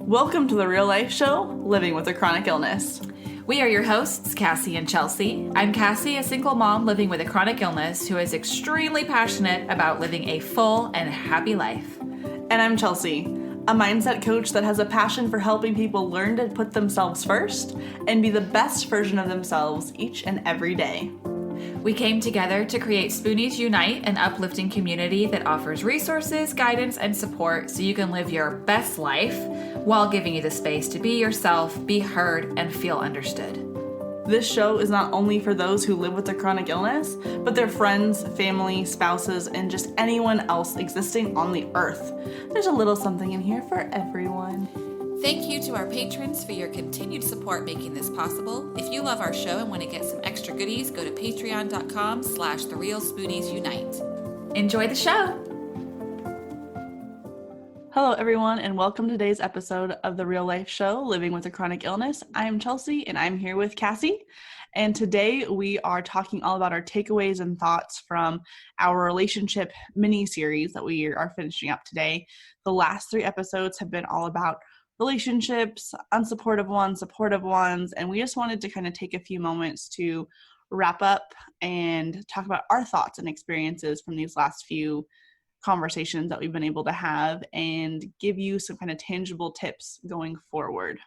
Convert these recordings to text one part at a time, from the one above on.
Welcome to the real life show, Living with a Chronic Illness. We are your hosts, Cassie and Chelsea. I'm Cassie, a single mom living with a chronic illness who is extremely passionate about living a full and happy life. And I'm Chelsea, a mindset coach that has a passion for helping people learn to put themselves first and be the best version of themselves each and every day. We came together to create Spoonies Unite, an uplifting community that offers resources, guidance, and support so you can live your best life while giving you the space to be yourself, be heard, and feel understood. This show is not only for those who live with a chronic illness, but their friends, family, spouses, and just anyone else existing on the earth. There's a little something in here for everyone. Thank you to our patrons for your continued support making this possible. If you love our show and want to get some extra goodies, go to patreon.com/therealspoonies-unite. Enjoy the show. Hello, everyone, and welcome to today's episode of the real life show, Living with a Chronic Illness. I'm Chelsea, and I'm here with Cassie. And today we are talking all about our takeaways and thoughts from our relationship mini-series that we are finishing up today. The last 3 episodes have been all about relationships, unsupportive ones, supportive ones, and we just wanted to kind of take a few moments to wrap up and talk about our thoughts and experiences from these last few conversations that we've been able to have and give you some kind of tangible tips going forward.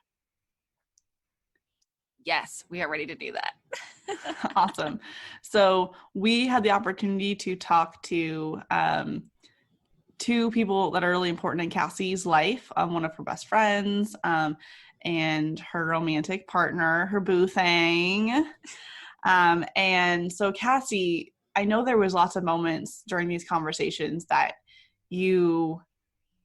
Yes, we are ready to do that. Awesome. So we had the opportunity to talk to 2 people that are really important in Cassie's life, one of her best friends and her romantic partner, her boo thing. And so Cassie, I know there was lots of moments during these conversations that you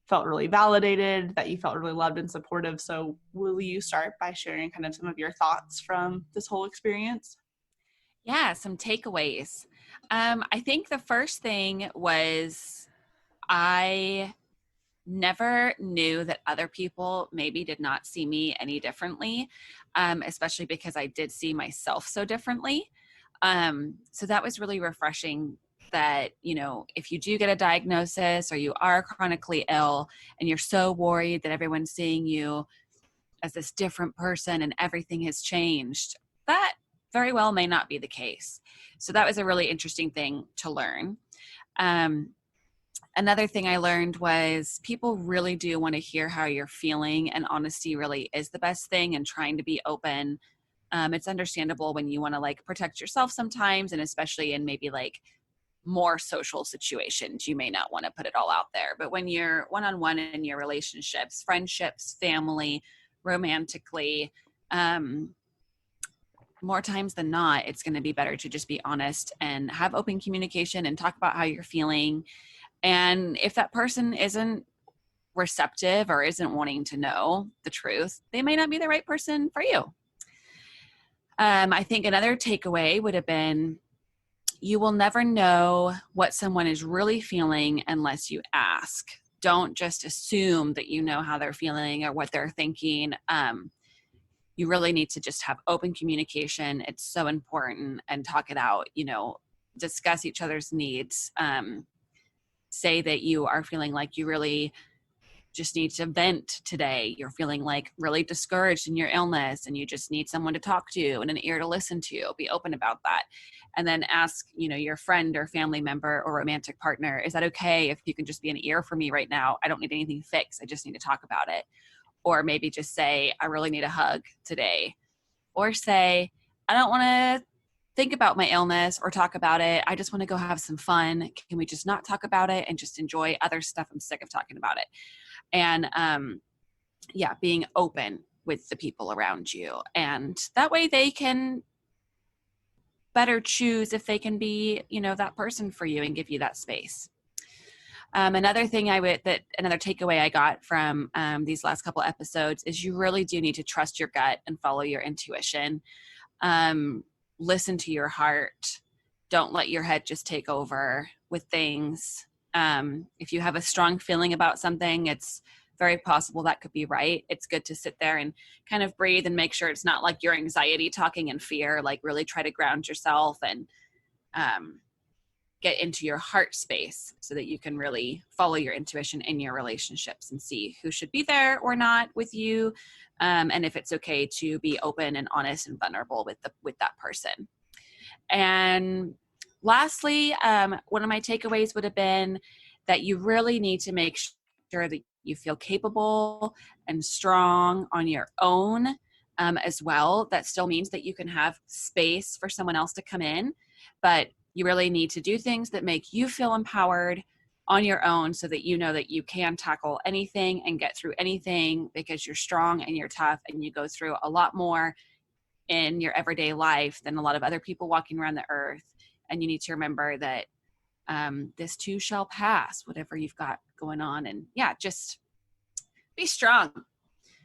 felt really validated, that you felt really loved and supportive. So will you start by sharing kind of some of your thoughts from this whole experience? Yeah, some takeaways. I think the first thing was I never knew that other people maybe did not see me any differently, especially because I did see myself so differently. So that was really refreshing that, if you do get a diagnosis or you are chronically ill and you're so worried that everyone's seeing you as this different person and everything has changed, that very well may not be the case. So that was a really interesting thing to learn. Another thing I learned was people really do want to hear how you're feeling, and honesty really is the best thing, and trying to be open. It's understandable when you want to protect yourself sometimes, and especially in maybe more social situations, you may not want to put it all out there. But when you're one-on-one in your relationships, friendships, family, romantically, more times than not, it's going to be better to just be honest and have open communication and talk about how you're feeling. And if that person isn't receptive or isn't wanting to know the truth, they may not be the right person for you. I think another takeaway would have been, you will never know what someone is really feeling unless you ask. Don't just assume that you know how they're feeling or what they're thinking. You really need to just have open communication. It's so important, and talk it out, discuss each other's needs. Say that you are feeling like you really just need to vent today. You're feeling really discouraged in your illness and you just need someone to talk to and an ear to listen to. Be open about that. And then ask, your friend or family member or romantic partner, is that okay if you can just be an ear for me right now? I don't need anything fixed. I just need to talk about it. Or maybe just say, I really need a hug today. Or say, I don't want to think about my illness or talk about it. I just want to go have some fun. Can we just not talk about it and just enjoy other stuff? I'm sick of talking about it. And being open with the people around you. And that way they can better choose if they can be, that person for you and give you that space. Another takeaway I got from these last couple episodes is you really do need to trust your gut and follow your intuition. Listen to your heart. Don't let your head just take over with things. If you have a strong feeling about something, it's very possible that could be right. It's good to sit there and kind of breathe and make sure it's not like your anxiety talking and fear. Really try to ground yourself and get into your heart space so that you can really follow your intuition in your relationships and see who should be there or not with you, and if it's okay to be open and honest and vulnerable with that person. And lastly, one of my takeaways would have been that you really need to make sure that you feel capable and strong on your own, as well. That still means that you can have space for someone else to come in, but you really need to do things that make you feel empowered on your own so that you know that you can tackle anything and get through anything because you're strong and you're tough and you go through a lot more in your everyday life than a lot of other people walking around the earth. And you need to remember that this too shall pass, whatever you've got going on. And yeah, just be strong.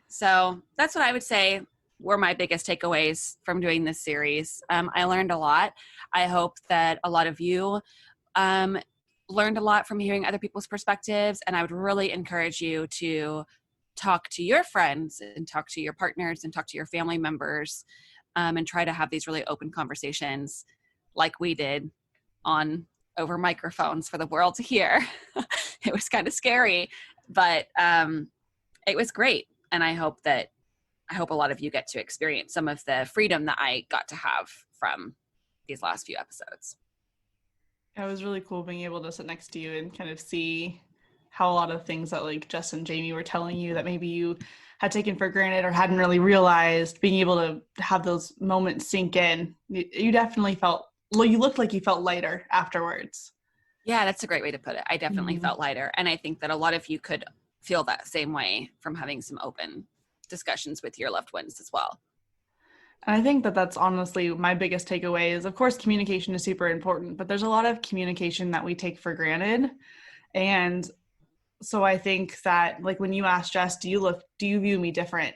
So that's what I would say were my biggest takeaways from doing this series. I learned a lot. I hope that a lot of you learned a lot from hearing other people's perspectives. And I would really encourage you to talk to your friends and talk to your partners and talk to your family members, and try to have these really open conversations like we did on over microphones for the world to hear. It was kind of scary, but it was great. And I hope a lot of you get to experience some of the freedom that I got to have from these last few episodes. It was really cool being able to sit next to you and kind of see how a lot of things that like Jess and Jamie were telling you that maybe you had taken for granted or hadn't really realized, being able to have those moments sink in. You definitely felt, well, you looked like you felt lighter afterwards. Yeah, that's a great way to put it. I definitely felt lighter. And I think that a lot of you could feel that same way from having some open discussions with your loved ones as well. And I think that that's honestly my biggest takeaway is, of course, communication is super important, but there's a lot of communication that we take for granted. And so I think that, like, when you asked Jess, do you view me different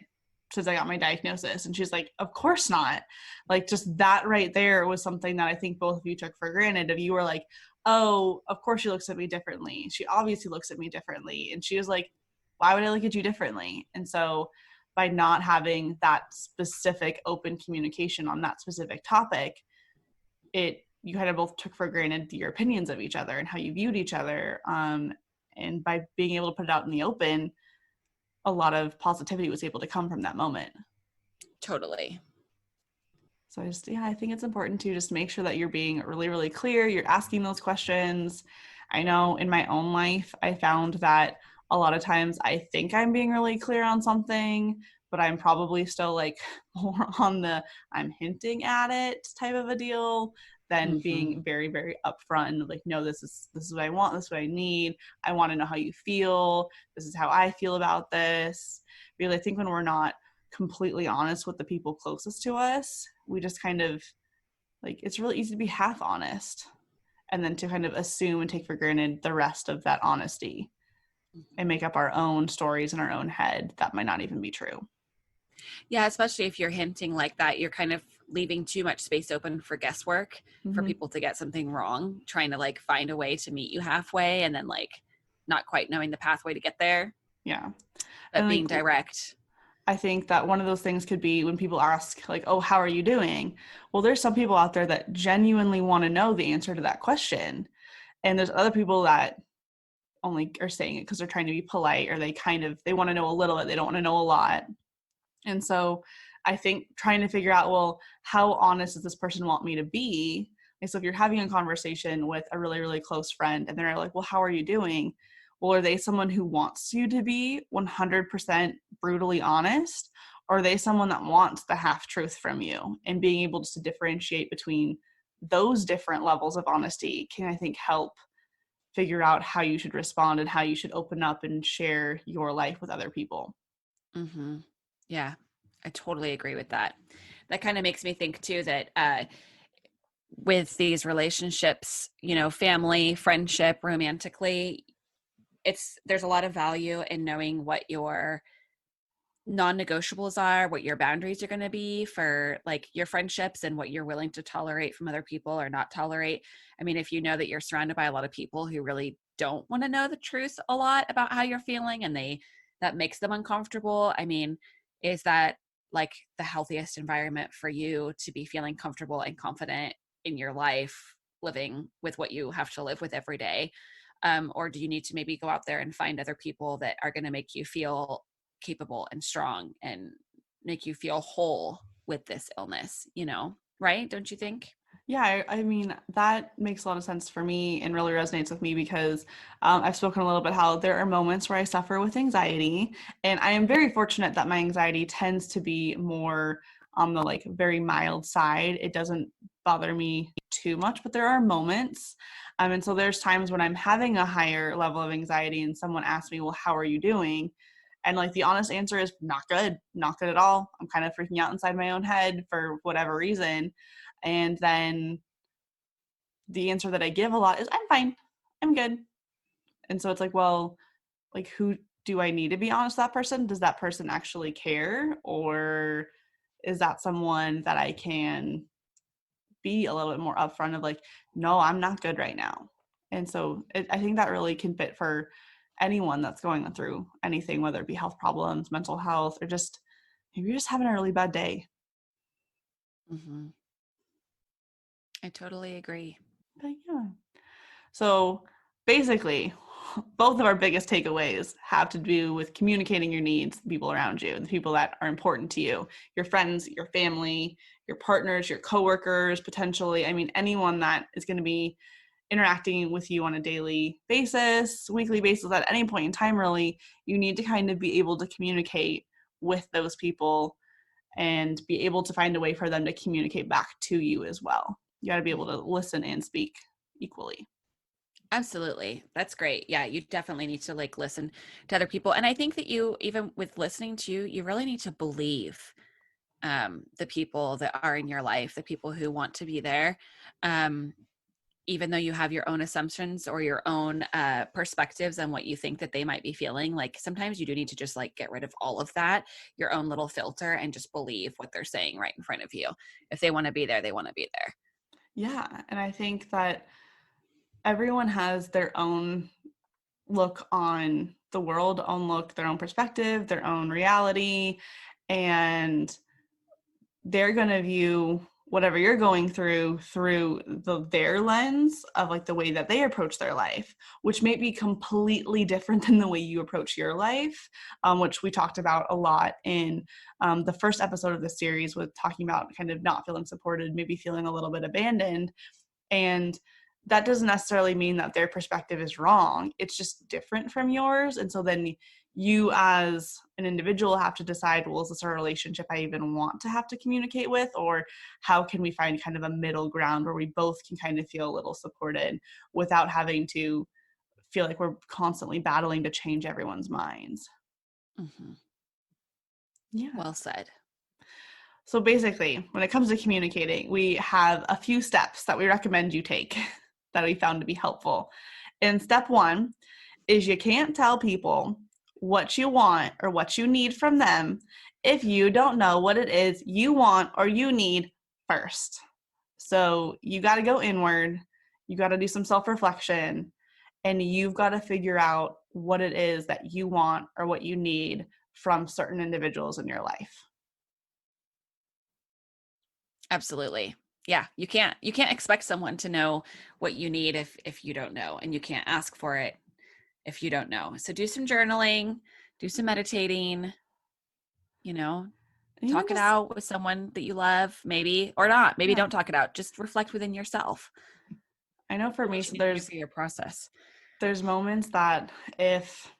since I got my diagnosis? And she's like, of course not. Like, just that right there was something that I think both of you took for granted. If you were like, oh, of course she looks at me differently. She obviously looks at me differently. And she was like, why would I look at you differently? And so by not having that specific open communication on that specific topic, you kind of both took for granted your opinions of each other and how you viewed each other. And by being able to put it out in the open, a lot of positivity was able to come from that moment. Totally. So I think it's important to just make sure that you're being really, really clear. You're asking those questions. I know in my own life, I found that a lot of times I think I'm being really clear on something, but I'm probably still like more on the I'm hinting at it type of a deal than being very, very upfront and like, no, this is what I want, this is what I need. I want to know how you feel. This is how I feel about this. Because I think when we're not completely honest with the people closest to us, we just kind of like, it's really easy to be half honest and then to kind of assume and take for granted the rest of that honesty and make up our own stories in our own head that might not even be true. Yeah, especially if you're hinting like that, you're kind of leaving too much space open for guesswork, for people to get something wrong, trying to like find a way to meet you halfway and then like not quite knowing the pathway to get there. Yeah. But and being like, direct. I think that one of those things could be when people ask like, oh, how are you doing? Well, there's some people out there that genuinely want to know the answer to that question. And there's other people that only are saying it because they're trying to be polite, or they want to know a little bit. They don't want to know a lot. And so I think trying to figure out, well, how honest does this person want me to be? And so if you're having a conversation with a really, really close friend and they're like, well, how are you doing? Well, are they someone who wants you to be 100% brutally honest? Or are they someone that wants the half truth from you? And being able just to differentiate between those different levels of honesty can, I think, help figure out how you should respond and how you should open up and share your life with other people. Yeah, I totally agree with that. That kind of makes me think too that with these relationships, family, friendship, romantically, there's a lot of value in knowing what your non-negotiables are, what your boundaries are going to be for like your friendships and what you're willing to tolerate from other people or not tolerate. I mean, if you know that you're surrounded by a lot of people who really don't want to know the truth a lot about how you're feeling and that makes them uncomfortable. I mean, is that like the healthiest environment for you to be feeling comfortable and confident in your life, living with what you have to live with every day? Or do you need to maybe go out there and find other people that are going to make you feel capable and strong and make you feel whole with this illness, right? Don't you think? Yeah, I mean, that makes a lot of sense for me and really resonates with me because I've spoken a little bit how there are moments where I suffer with anxiety, and I am very fortunate that my anxiety tends to be more on the like very mild side. It doesn't bother me too much, but there are moments. And so there's times when I'm having a higher level of anxiety and someone asks me, well, how are you doing? And like the honest answer is not good at all. I'm kind of freaking out inside my own head for whatever reason. And then the answer that I give a lot is, I'm fine. I'm good. And so it's like, well, like, who do I need to be honest with that person? Does that person actually care? Or is that someone that I can be a little bit more upfront of like, no, I'm not good right now. And so I think that really can fit for anyone that's going through anything, whether it be health problems, mental health, or just maybe you're just having a really bad day. Mm-hmm. I totally agree. But yeah. So basically, both of our biggest takeaways have to do with communicating your needs to the people around you, the people that are important to you, your friends, your family, your partners, your coworkers, potentially. I mean, anyone that is going to be interacting with you on a daily basis, weekly basis, at any point in time, really, you need to kind of be able to communicate with those people and be able to find a way for them to communicate back to you as well. You got to be able to listen and speak equally. Absolutely. That's great. Yeah, you definitely need to like listen to other people. And I think that you, even with listening to you, you really need to believe the people that are in your life, the people who want to be there. Um, even though you have your own assumptions or your own perspectives on what you think that they might be feeling, like sometimes you do need to just like get rid of all of that, your own little filter, and just believe what they're saying right in front of you. If they want to be there, they want to be there. Yeah. And I think that everyone has their own look on the world, own look, their own perspective, their own reality, and they're going to view whatever you're going through their lens of like the way that they approach their life, which may be completely different than the way you approach your life, which we talked about a lot in the first episode of the series, with talking about kind of not feeling supported, maybe feeling a little bit abandoned. And that doesn't necessarily mean that their perspective is wrong. It's just different from yours. And so then you as an individual have to decide, well, is this a relationship I even want to have to communicate with? Or how can we find kind of a middle ground where we both can kind of feel a little supported without having to feel like we're constantly battling to change everyone's minds? Mm-hmm. Yeah. Well said. So basically, when it comes to communicating, we have a few steps that we recommend you take that we found to be helpful. And step one is you can't tell people what you want or what you need from them if you don't know what it is you want or you need first. So you got to go inward, you got to do some self-reflection, and you've got to figure out what it is that you want or what you need from certain individuals in your life. Absolutely. Yeah, you can't expect someone to know what you need if you don't know, and you can't ask for it if you don't know. So do some journaling, do some meditating, you know, Even talk it just, out with someone that you love, maybe, or not. Maybe yeah, don't talk it out. Just reflect within yourself I know for me, what so you need to do for your process. there's moments that if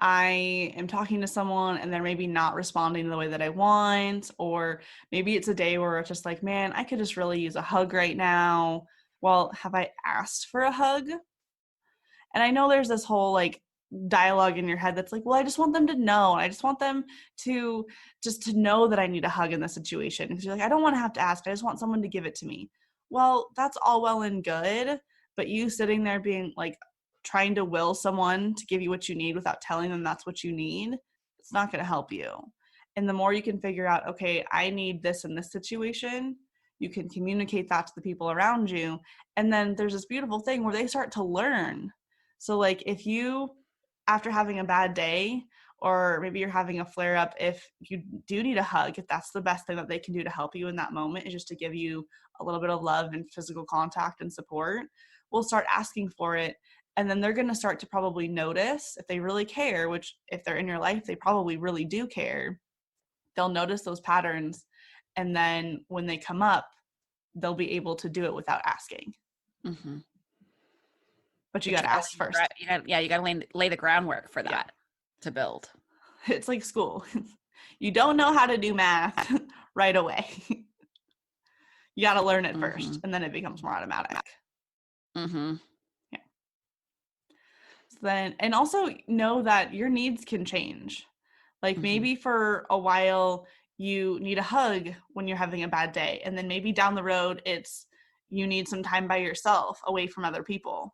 I am talking to someone and they're maybe not responding the way that I want, or maybe it's a day where it's just like, man, I could just really use a hug right now. Well, have I asked for a hug? And I know there's this whole like dialogue in your head that's like, well, I just want them to know. I just want them to just to know that I need a hug in this situation. Because you're like, I don't want to have to ask. I just want someone to give it to me. Well, that's all well and good, but you sitting there being like trying to will someone to give you what you need without telling them that's what you need, it's not going to help you. And the more you can figure out, okay, I need this in this situation, you can communicate that to the people around you. And then there's this beautiful thing where they start to learn. So like if you, after having a bad day, or maybe you're having a flare up, if you do need a hug, if that's the best thing that they can do to help you in that moment is just to give you a little bit of love and physical contact and support, we'll start asking for it. And then they're going to start to probably notice if they really care, which if they're in your life, they probably really do care. They'll notice those patterns. And then when they come up, they'll be able to do it without asking. Mm-hmm. But you got to ask first. You got to lay the groundwork for that to build. It's like school. You don't know how to do math right away. You got to learn it first, and then it becomes more automatic. Mm-hmm. Yeah. So then, and also know that your needs can change. Like maybe for a while you need a hug when you're having a bad day, and then maybe down the road it's you need some time by yourself away from other people.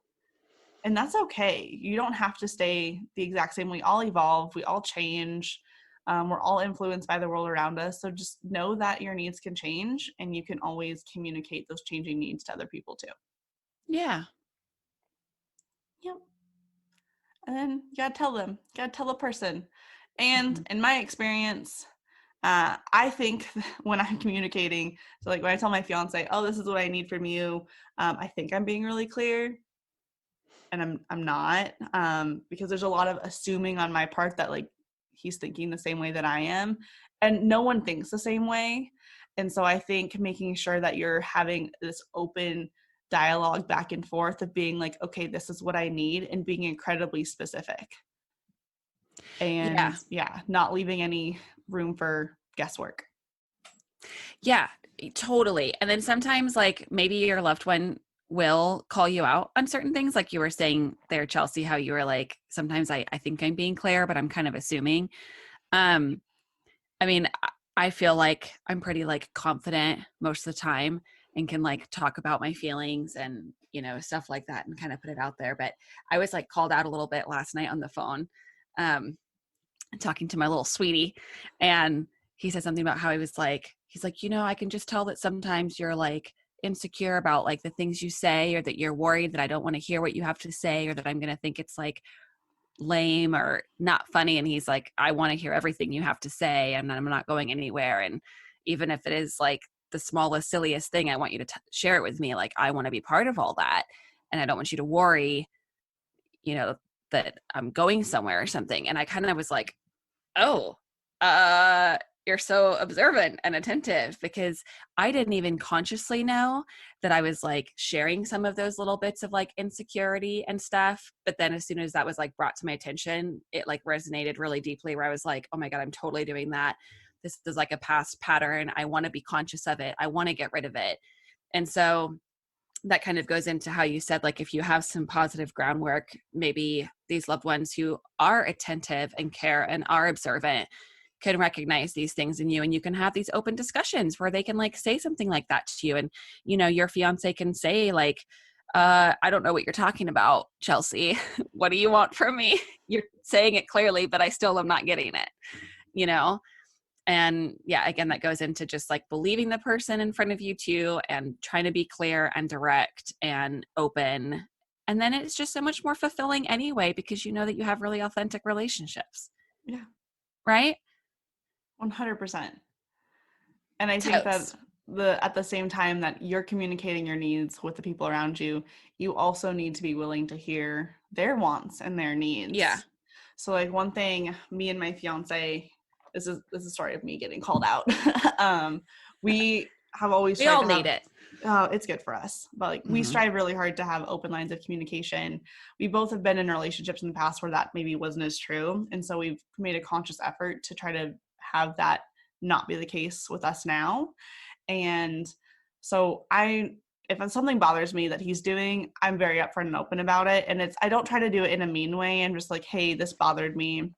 And that's okay. You don't have to stay the exact same. We all evolve. We all change. We're all influenced by the world around us. So just know that your needs can change, and you can always communicate those changing needs to other people too. Yeah. Yep. And then you gotta tell them. You gotta tell the person. And in my experience, I think when I'm communicating, so like when I tell my fiance, "Oh, this is what I need from you," I think I'm being really clear. And I'm not, because there's a lot of assuming on my part that like he's thinking the same way that I am, and no one thinks the same way. And so I think making sure that you're having this open dialogue back and forth of being like, okay, this is what I need, and being incredibly specific, and not leaving any room for guesswork. Yeah, totally. And then sometimes like maybe your loved one will call you out on certain things. Like you were saying there, Chelsea, how you were like, sometimes I think I'm being clear, but I'm kind of assuming. I mean, I feel like I'm pretty like confident most of the time and can like talk about my feelings and, you know, stuff like that and kind of put it out there. But I was like called out a little bit last night on the phone, talking to my little sweetie, and he said something about how he's like, you know, I can just tell that sometimes you're like insecure about like the things you say, or that you're worried that I don't want to hear what you have to say, or that I'm going to think it's like lame or not funny. And he's like, I want to hear everything you have to say, and I'm not going anywhere. And even if it is like the smallest, silliest thing, I want you to share it with me. Like, I want to be part of all that. And I don't want you to worry, you know, that I'm going somewhere or something. And I kind of was like, oh, you're so observant and attentive, because I didn't even consciously know that I was like sharing some of those little bits of like insecurity and stuff. But then as soon as that was like brought to my attention, it like resonated really deeply, where I was like, oh my God, I'm totally doing that. This is like a past pattern. I want to be conscious of it. I want to get rid of it. And so that kind of goes into how you said, like, if you have some positive groundwork, maybe these loved ones who are attentive and care and are observant can recognize these things in you, and you can have these open discussions where they can like say something like that to you. And, you know, your fiance can say like, I don't know what you're talking about, Chelsea. What do you want from me? You're saying it clearly, but I still am not getting it, you know? And yeah, again, that goes into just like believing the person in front of you too, and trying to be clear and direct and open. And then it's just so much more fulfilling anyway, because you know that you have really authentic relationships. Yeah. Right? 100%. And I think Totes. that at the same time that you're communicating your needs with the people around you, you also need to be willing to hear their wants and their needs. Yeah. So like one thing, me and my fiance, this is a story of me getting called out. We have always We tried all to need have, it. oh, it's good for us, but like we strive really hard to have open lines of communication. We both have been in relationships in the past where that maybe wasn't as true, and so we've made a conscious effort to try to have that not be the case with us now. And so if something bothers me that he's doing, I'm very upfront and open about it. And I don't try to do it in a mean way. I'm just like, hey, this bothered me.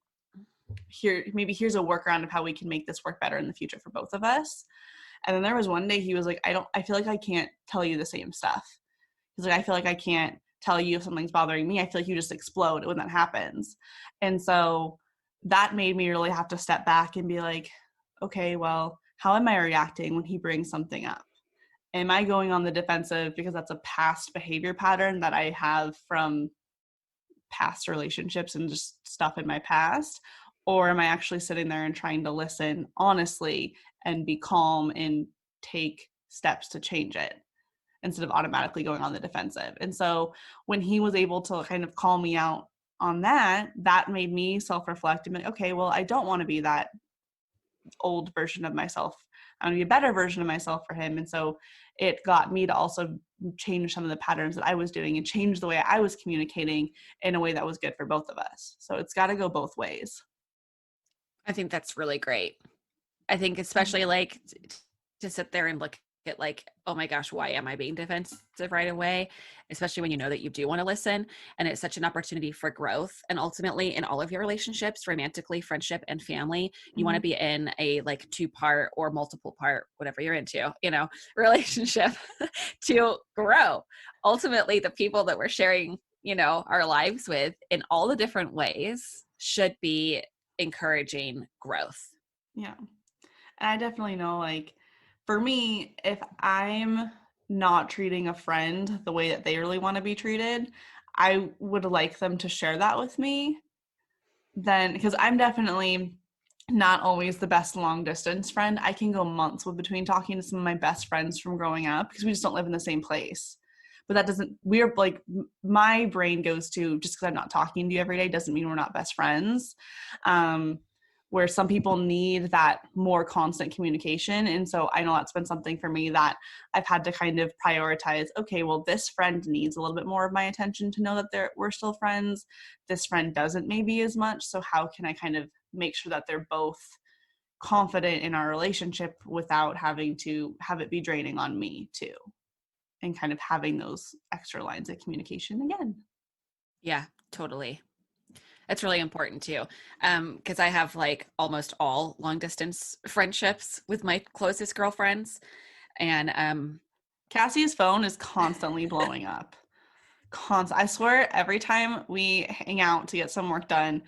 Here's a workaround of how we can make this work better in the future for both of us. And then there was one day he was like, I feel like I can't tell you the same stuff. He's like, I feel like I can't tell you if something's bothering me. I feel like you just explode when that happens. And so that made me really have to step back and be like, okay, well, how am I reacting when he brings something up? Am I going on the defensive because that's a past behavior pattern that I have from past relationships and just stuff in my past? or am I actually sitting there and trying to listen honestly and be calm and take steps to change it instead of automatically going on the defensive? And so when he was able to kind of call me out on that, that made me self-reflect and be like, okay, well, I don't want to be that old version of myself. I want to be a better version of myself for him. And so it got me to also change some of the patterns that I was doing and change the way I was communicating in a way that was good for both of us. So it's got to go both ways. I think that's really great. I think especially like to sit there and look at like, oh my gosh, why am I being defensive right away? Especially when you know that you do want to listen. And it's such an opportunity for growth. And ultimately in all of your relationships, romantically, friendship, and family, you want to be in a like 2-part or multiple part, whatever you're into, relationship to grow. Ultimately, the people that we're sharing, our lives with in all the different ways should be encouraging growth. Yeah. And I definitely know, like, for me, if I'm not treating a friend the way that they really want to be treated, I would like them to share that with me. Then, because I'm definitely not always the best long distance friend. I can go months between talking to some of my best friends from growing up because we just don't live in the same place. But that doesn't, we're like, my brain goes to, just because I'm not talking to you every day doesn't mean we're not best friends. Where some people need that more constant communication. And so I know that's been something for me that I've had to kind of prioritize. Okay, well, this friend needs a little bit more of my attention to know that we're still friends. This friend doesn't maybe as much. So how can I kind of make sure that they're both confident in our relationship without having to have it be draining on me too? And kind of having those extra lines of communication again. Yeah, totally. That's really important too. Because I have like almost all long distance friendships with my closest girlfriends. And Cassie's phone is constantly blowing up. I swear every time we hang out to get some work done,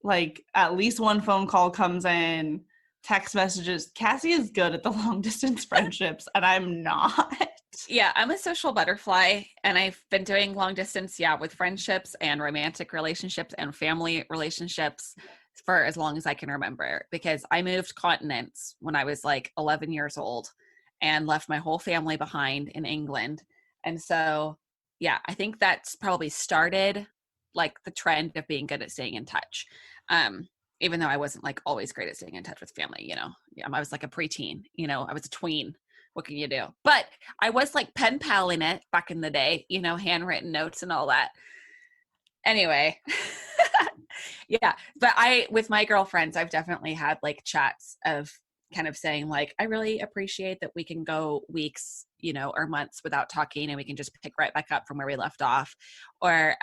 like at least one phone call comes in, text messages. Cassie is good at the long distance friendships, and I'm not. yeah, I'm a social butterfly, and I've been doing long distance, with friendships and romantic relationships and family relationships for as long as I can remember, because I moved continents when I was like 11 years old and left my whole family behind in England. And so, yeah, I think that's probably started like the trend of being good at staying in touch. Even though I wasn't like always great at staying in touch with family, I was like a preteen, I was a tween. What can you do? But I was like pen paling it back in the day, handwritten notes and all that. Anyway, yeah. But with my girlfriends, I've definitely had like chats of kind of saying like, I really appreciate that we can go weeks, or months without talking, and we can just pick right back up from where we left off. Or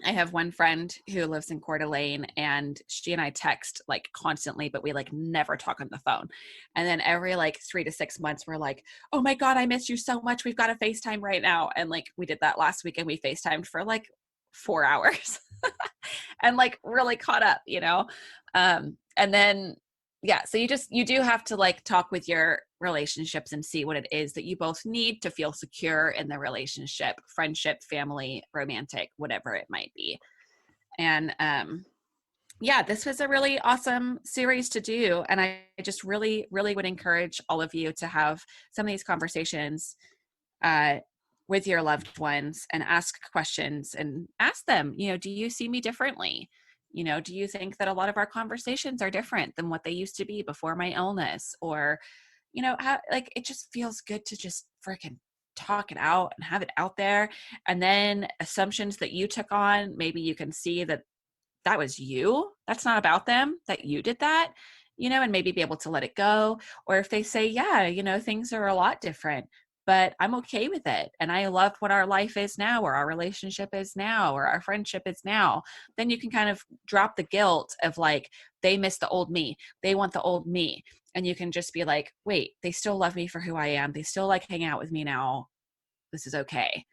I have one friend who lives in Coeur d'Alene, and she and I text like constantly, but we like never talk on the phone. And then every like 3 to 6 months, we're like, oh my God, I miss you so much. We've got to FaceTime right now. And like we did that last week, and we FaceTimed for like 4 hours and like really caught up, and then yeah, so you do have to like talk with your relationships and see what it is that you both need to feel secure in the relationship, friendship, family, romantic, whatever it might be. And yeah, this was a really awesome series to do, and I just really would encourage all of you to have some of these conversations with your loved ones and ask questions and ask them, do you see me differently? Do you think that a lot of our conversations are different than what they used to be before my illness? Or, how, like, it just feels good to just freaking talk it out and have it out there. And then assumptions that you took on, maybe you can see that that was you. That's not about them, that you did that, and maybe be able to let it go. Or if they say, yeah, things are a lot different, but I'm okay with it, and I love what our life is now, or our relationship is now, or our friendship is now, then you can kind of drop the guilt of like, they miss the old me, they want the old me. And you can just be like, wait, they still love me for who I am. They still like hang out with me now. This is okay.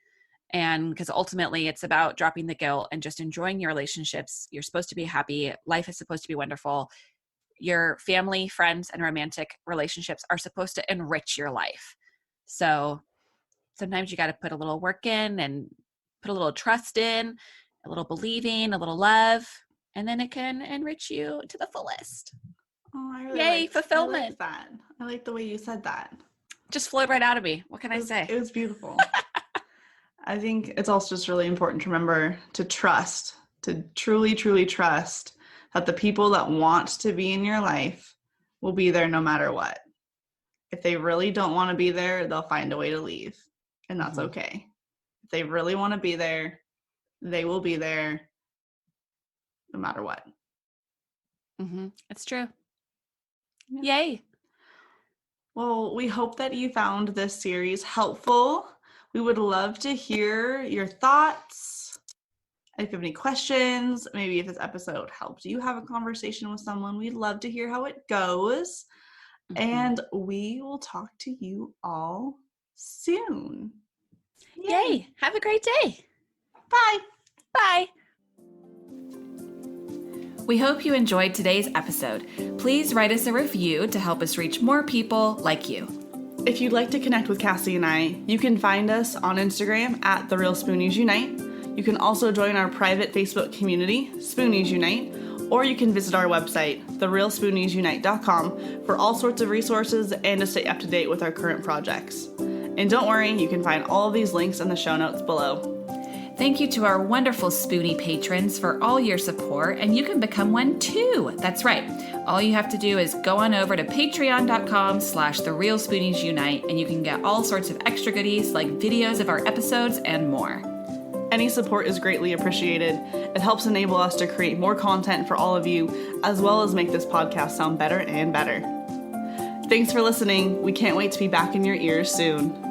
And because ultimately it's about dropping the guilt and just enjoying your relationships. You're supposed to be happy. Life is supposed to be wonderful. Your family, friends, and romantic relationships are supposed to enrich your life. So sometimes you got to put a little work in and put a little trust in, a little believing, a little love. and then it can enrich you to the fullest. Oh, I really Yay, liked, fulfillment. I like that. I like the way you said that. Just flowed right out of me. What can I say? It was beautiful. I think it's also just really important to remember to trust, to truly, truly trust that the people that want to be in your life will be there no matter what. If they really don't want to be there, they'll find a way to leave, and that's okay. If they really want to be there, they will be there no matter what. It's true. Yeah. Yay. Well, we hope that you found this series helpful. We would love to hear your thoughts. If you have any questions, maybe if this episode helped you have a conversation with someone, we'd love to hear how it goes. And we will talk to you all soon. Yay. Have a great day. Bye. Bye. We hope you enjoyed today's episode. Please write us a review to help us reach more people like you. If you'd like to connect with Cassie and I, you can find us on Instagram at The Real Spoonies Unite. You can also join our private Facebook community, Spoonies Unite, or you can visit our website, therealspooniesunite.com, for all sorts of resources and to stay up to date with our current projects. And don't worry, you can find all of these links in the show notes below. Thank you to our wonderful Spoonie patrons for all your support, and you can become one too. That's right. All you have to do is go on over to patreon.com/therealspooniesunite, and you can get all sorts of extra goodies like videos of our episodes and more. Any support is greatly appreciated. It helps enable us to create more content for all of you, as well as make this podcast sound better and better. Thanks for listening. We can't wait to be back in your ears soon.